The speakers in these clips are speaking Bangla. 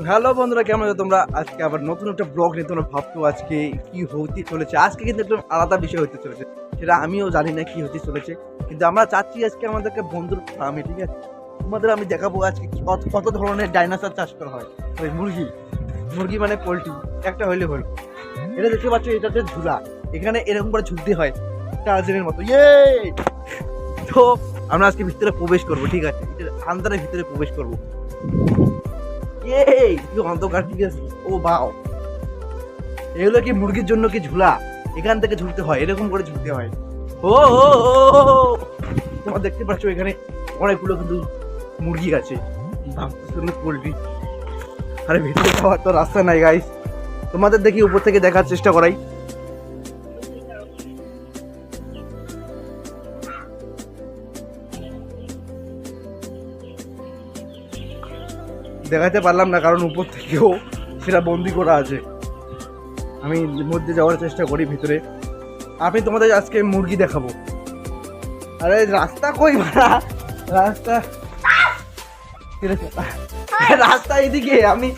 হ্যালো বন্ধুরা, কেমন আছো তোমরা? আজকে আবার নতুন একটা ব্লগ নিয়ে তোমরা ভাবতো আজকে কি হতে চলেছে। আজকে কিন্তু একদম আলাদা বিষয় হতে চলেছে, সেটা আমিও জানি না কি হতে চলেছে, কিন্তু আমরা চাচ্ছি আজকে আমাদেরকে বন্ধুর ফার্মে, ঠিক আছে, তোমাদের আমি দেখাবো আজকে কত কত ধরনের ডাইনোসর চাষ করা হয়। ওই মুরগি মুরগি মানে পোলট্রি একটা হইলে হলো। এটা দেখতে পাচ্ছ, এটা হচ্ছে ঝুলা। এখানে এরকম করে ঝুলতে হয় টার্জানের মতো। তো আমরা আজকে ভিতরে প্রবেশ করবো, ঠিক আছে, আন্দারের ভিতরে প্রবেশ করবো। কি অন্ধকার, ঠিক আছে। ও বাও, এগুলো কি মুরগির জন্য কি ঝুলা? এখান থেকে ঝুলতে হয়, এরকম করে ঝুলতে হয়। ও তোমরা দেখতে পাচ্ছ এখানে অনেকগুলো কিন্তু মুরগি আছে, পোলট্রি। আরে ভেতরে যাওয়ার তো রাস্তা নাই গাইস, তোমাদের দেখি উপর থেকে দেখার চেষ্টা করাই। দেখাতে পারলাম না কারণ উপর থেকেও সেটা বন্দি করা আছে। আমি মধ্যে যাওয়ার চেষ্টা করি ভিতরে। আমি তোমাদের আজকে মুরগি দেখাবো। আরে রাস্তা কই ভাড়া? রাস্তা রাস্তা এইদিকে। আমি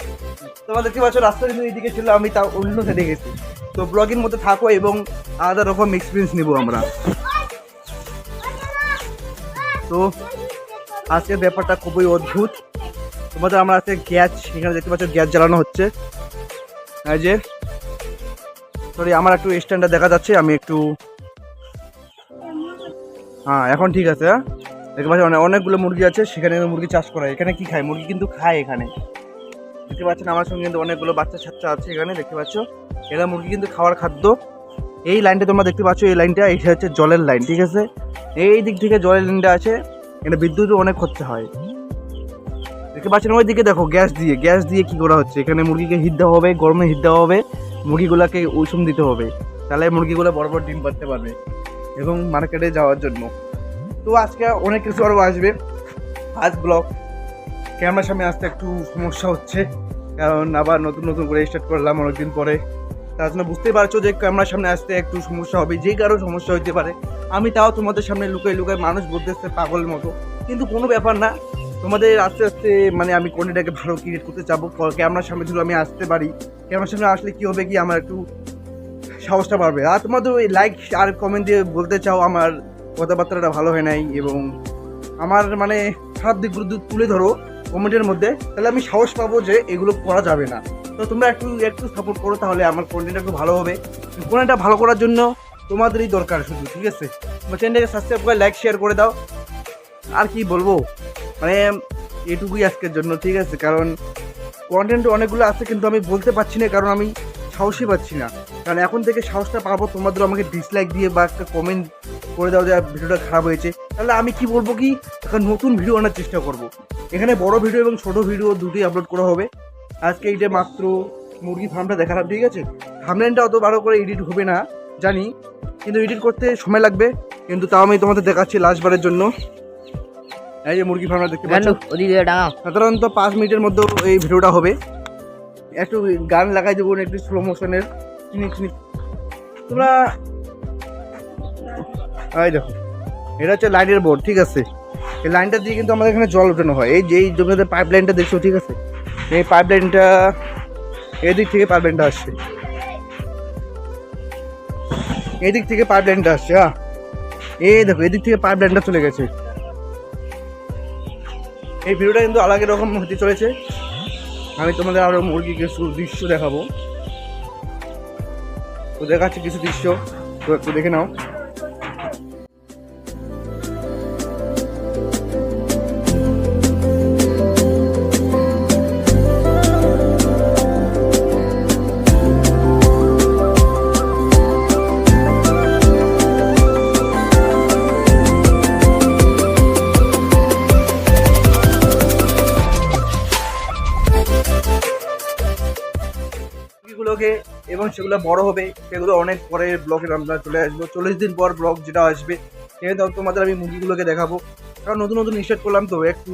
তোমরা দেখতে পাচ্ছ রাস্তা কিন্তু এইদিকে ছিল, আমি তা অন্য সাইডে গেছি। তো ব্লগের মধ্যে থাকো এবং আলাদা রকম এক্সপিরিয়েন্স নিব আমরা। তো আজকের ব্যাপারটা খুবই অদ্ভুত। তোমাদের আমরা আজকে গ্যাস, এখানে দেখতে পাচ্ছ গ্যাস জ্বালানো হচ্ছে। এই যে সরি, আমার একটু স্ট্যান্ডটা দেখা যাচ্ছে, আমি একটু, হ্যাঁ এখন ঠিক আছে। হ্যাঁ দেখতে পাচ্ছি অনেকগুলো মুরগি আছে, সেখানে মুরগি চাষ করা হয়। এখানে কি খায়? মুরগি কিন্তু খায় এখানে। দেখতে পাচ্ছেন আমার সঙ্গে কিন্তু অনেকগুলো বাচ্চা ছাচ্চা আছে এখানে, দেখতে পাচ্ছ। এরা মুরগি কিন্তু খাওয়ার খাদ্য। এই লাইনটা তোমরা দেখতে পাচ্ছ, এই লাইনটা এটা হচ্ছে জলের লাইন, ঠিক আছে। এই দিক থেকে জলের লাইনটা আছে, এখানে বিদ্যুৎও অনেক খরচা হয়। দেখতে পাচ্ছেন ওই দিকে দেখো, গ্যাস দিয়ে কি করা হচ্ছে। এখানে মুরগিকে হিট দেওয়া হবে, গরমে হিট দেওয়া হবে, মুরগিগুলোকে উষুম দিতে হবে, তাহলে মুরগিগুলো বড় বড় ডিম পাড়তে পারবে এবং মার্কেটে যাওয়ার জন্য। তো আজকে অনেক কিছু আরও আসবে। আজ ব্লগ ক্যামেরার সামনে আসতে একটু সমস্যা হচ্ছে, কারণ আবার নতুন নতুন করে স্টার্ট করলাম অনেকদিন পরে। তার জন্য বুঝতেই পারছো যে ক্যামেরার সামনে আসতে একটু সমস্যা হবে, যে কারো সমস্যা হতে পারে। আমি তাও তোমাদের সামনে লুকাই লুকাই, মানুষ বলতেছে পাগলের মতো, কিন্তু কোনো ব্যাপার না। তোমাদের আস্তে আস্তে মানে আমি কন্টেন্টটাকে ভালো ক্রিয়েট করতে চাবো। ক্যামেরার সামনে যদি আমি আসতে পারি, ক্যামেরার সামনে আসলে কী হবে কি, আমার একটু সাহসটা বাড়বে। আর তোমাদের ওই লাইক আর কমেন্ট দিয়ে বলতে চাও আমার কথাবার্তাটা ভালো হয় নাই এবং আমার মানে খারাপ দিকগুলো তুলে ধরো কমেন্টের মধ্যে, তাহলে আমি সাহস পাবো যে এগুলো করা যাবে না। তো তোমরা একটু একটু সাপোর্ট করো, তাহলে আমার কন্টেন্টটা একটু ভালো হবে। কন্টেন্টটা ভালো করার জন্য তোমাদেরই দরকার শুধু, ঠিক আছে। তোমার চ্যানেলটাকে সাবস্ক্রাইব করে লাইক শেয়ার করে দাও। আর কি বলবো, মানে এটুকুই আজকের জন্য, ঠিক আছে। কারণ কন্টেন্ট অনেকগুলো আছে, কিন্তু আমি বলতে পারছি না, কারণ আমি সাহসই পাচ্ছি না। কারণ এখন থেকে সাহসটা পাবো তোমাদের আমাকে ডিসলাইক দিয়ে বা একটা কমেন্ট করে দাও যে ভিডিওটা খারাপ হয়েছে, তাহলে আমি কি বলবো কি, এখন নতুন ভিডিও আনার চেষ্টা করব। এখানে বড় ভিডিও এবং ছোট ভিডিও দুটোই আপলোড করা হবে। আজকে এইটা মাত্র মুরগি ফার্মটা দেখালাম, ঠিক আছে। থাম্বনেইলটা অত বড় করে এডিট হবে না জানি, কিন্তু এডিট করতে সময় লাগবে, কিন্তু তাও আমি তোমাদের দেখাচ্ছি লাস্টবারের জন্য। এই যে মুরগি ফার্মটা দেখতে পাচ্ছ, সাধারণত 5 মিনিটের মধ্যে এই ভিডিওটা হবে। একটু গান লাগাই দেবো, একটু স্লো মোশনের। তোমরা এই দেখো, এটা হচ্ছে লাইনের বোর্ড, ঠিক আছে। এই লাইনটা দিয়ে কিন্তু আমাদের এখানে জল ওঠানো হয়। এই যে এই জমিতে পাইপ লাইনটা দেখছো, ঠিক আছে, এই পাইপ লাইনটা এদিক থেকে পাইপ লাইনটা আসছে, এদিক থেকে পাইপ লাইনটা আসছে। হ্যাঁ এই দেখো, এদিক থেকে পাইপ লাইনটা চলে গেছে। এই ভিডিওটা কিন্তু আলাদা রকম হতে চলেছে। আমি তোমাদের আরও মুরগি কিছু দৃশ্য দেখাবো, তো দেখাচ্ছি কিছু দৃশ্য, তো একটু দেখে নাও। গুলোকে এবং সেগুলো বড় হবে, সেগুলো অনেক পরে ব্লগে আমরা চলে আসবো। 40 দিন পর ব্লগ যেটা আসবে, সেখানে তোমাদের আমি মুরগিগুলোকে দেখাবো। কারণ নতুন নতুন স্টার্ট করলাম তো একটু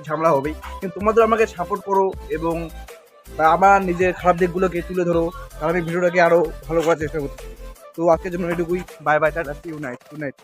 ঝামেলা হবে, কিন্তু তোমাদের আমাকে সাপোর্ট করো এবং আমার নিজের খারাপ দিকগুলোকে তুলে ধরো, তাহলে আমি ভিডিওটাকে আরও ভালো করার চেষ্টা করছি। তো আজকের জন্য এটুকুই, bye bye, tata, see you, night, good night.